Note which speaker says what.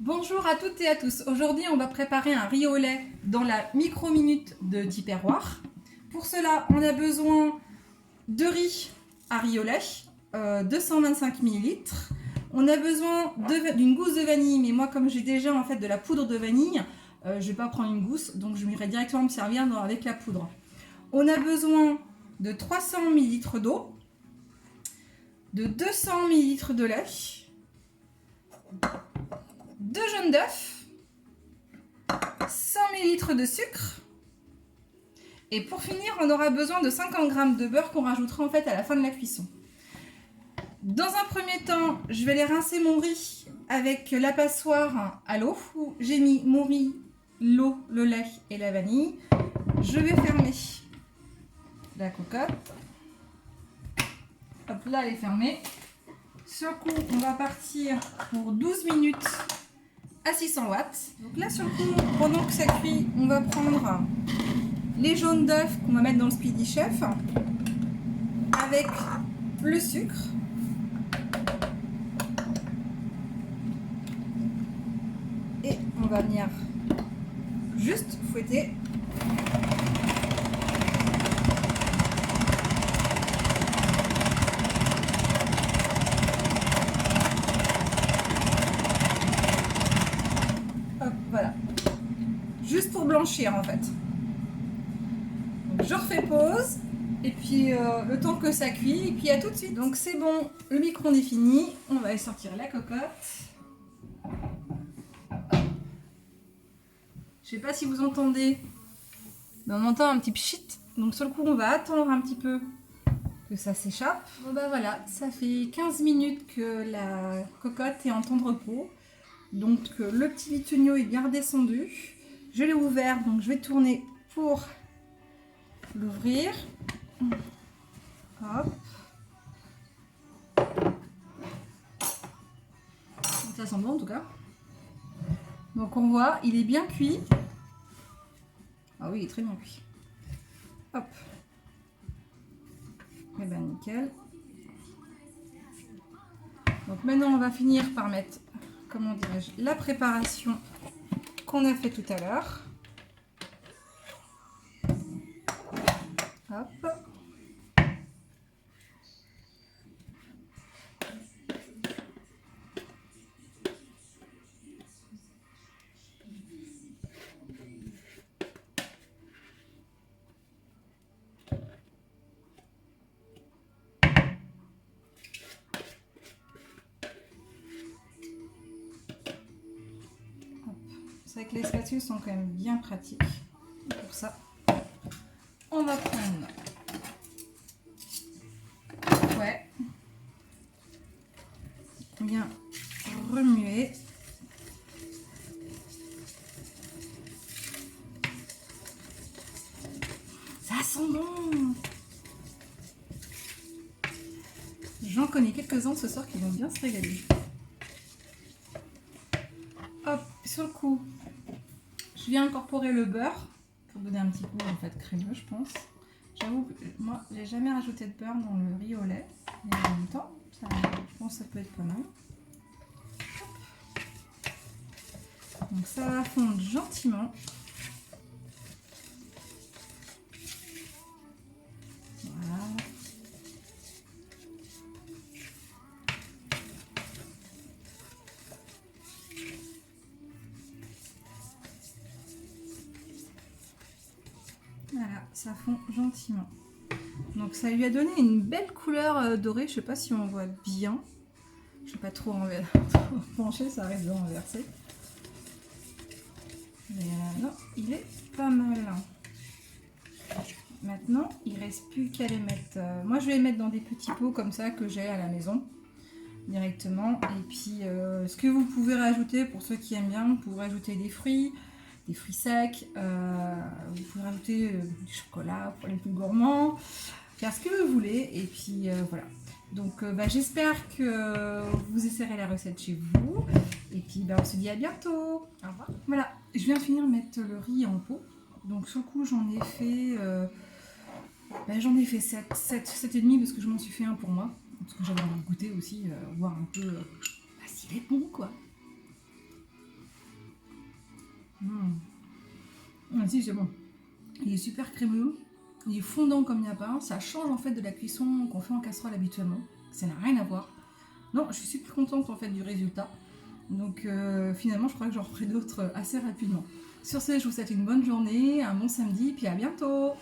Speaker 1: Bonjour à toutes et à tous. Aujourd'hui, on va préparer un riz au lait dans la micro-minute de Tupperware. Pour cela, on a besoin de riz à riz au lait, 225 ml. On a besoin d'une gousse de vanille, mais moi, comme j'ai déjà en fait de la poudre de vanille, je ne vais pas prendre une gousse, donc je m'irai directement me servir avec la poudre. On a besoin de 300 ml d'eau, de 200 ml de lait, 2 jaunes d'œufs, 100 ml de sucre. Et pour finir, on aura besoin de 50 g de beurre qu'on rajoutera en fait à la fin de la cuisson. Dans un premier temps, je vais aller rincer mon riz avec la passoire à l'eau où j'ai mis mon riz, l'eau, le lait et la vanille. Je vais fermer la cocotte. Hop là, elle est fermée. Sur le coup, on va partir pour 12 minutes à 600 watts. Donc là, sur le coup, pendant que ça cuit, on va prendre les jaunes d'œufs qu'on va mettre dans le Speedy Chef avec le sucre. Et on va venir juste fouetter. Hop, voilà. Juste pour blanchir en fait. Donc, je refais pause. Et puis le temps que ça cuit, et puis à tout de suite. Donc c'est bon, le micro-ondes est fini. On va aller sortir la cocotte. Je sais pas si vous entendez, mais on entend un petit pchit. Donc sur le coup, on va attendre un petit peu que ça s'échappe. Bon bah voilà, ça fait 15 minutes que la cocotte est en temps de repos. Donc le petit bitunio est bien redescendu. Je l'ai ouvert, donc je vais tourner pour l'ouvrir. Hop. Ça sent bon en tout cas. Donc on voit, il est bien cuit. Ah oui, il est très bien cuit. Hop. Et ben nickel. Donc maintenant on va finir par mettre, comment dirais-je, la préparation qu'on a fait tout à l'heure. Hop. C'est vrai que les spatules sont quand même bien pratiques. Pour ça, on va prendre ouais, bien remuer. Ça sent bon. J'en connais quelques-uns ce soir qui vont bien se régaler. Hop, sur le coup, je viens incorporer le beurre pour donner un petit goût en fait crémeux, je pense. J'avoue que moi, j'ai jamais rajouté de beurre dans le riz au lait, mais en même temps, ça, je pense que ça peut être pas mal. Donc ça va fondre gentiment. Voilà. Voilà, ça fond gentiment. Donc ça lui a donné une belle couleur dorée, je sais pas si on voit bien. Je vais pas trop pencher, ça risque de renverser. Mais non, il est pas mal. Maintenant, il reste plus qu'à les mettre. Moi, je vais les mettre dans des petits pots comme ça que j'ai à la maison directement. Et puis, ce que vous pouvez rajouter pour ceux qui aiment bien, vous pouvez rajouter des fruits secs. Vous pouvez rajouter du chocolat pour les plus gourmands. Faire ce que vous voulez. Et puis voilà. Donc, j'espère que vous essayerez la recette chez vous. Et puis, on se dit à bientôt. Au revoir. Voilà, je viens finir de mettre le riz en pot. Donc, sur le coup, j'en ai fait 7,5 parce que je m'en suis fait un pour moi. Parce que j'avais envie de goûter aussi, voir un peu s'il est bon, quoi. ici c'est bon. Il est super crémeux, il est fondant comme il n'y a pas. Ça change en fait de la cuisson qu'on fait en casserole habituellement. Ça n'a rien à voir. Non, je suis super contente en fait du résultat. Donc finalement, je crois que j'en ferai d'autres assez rapidement. Sur ce, je vous souhaite une bonne journée, un bon samedi, puis à bientôt.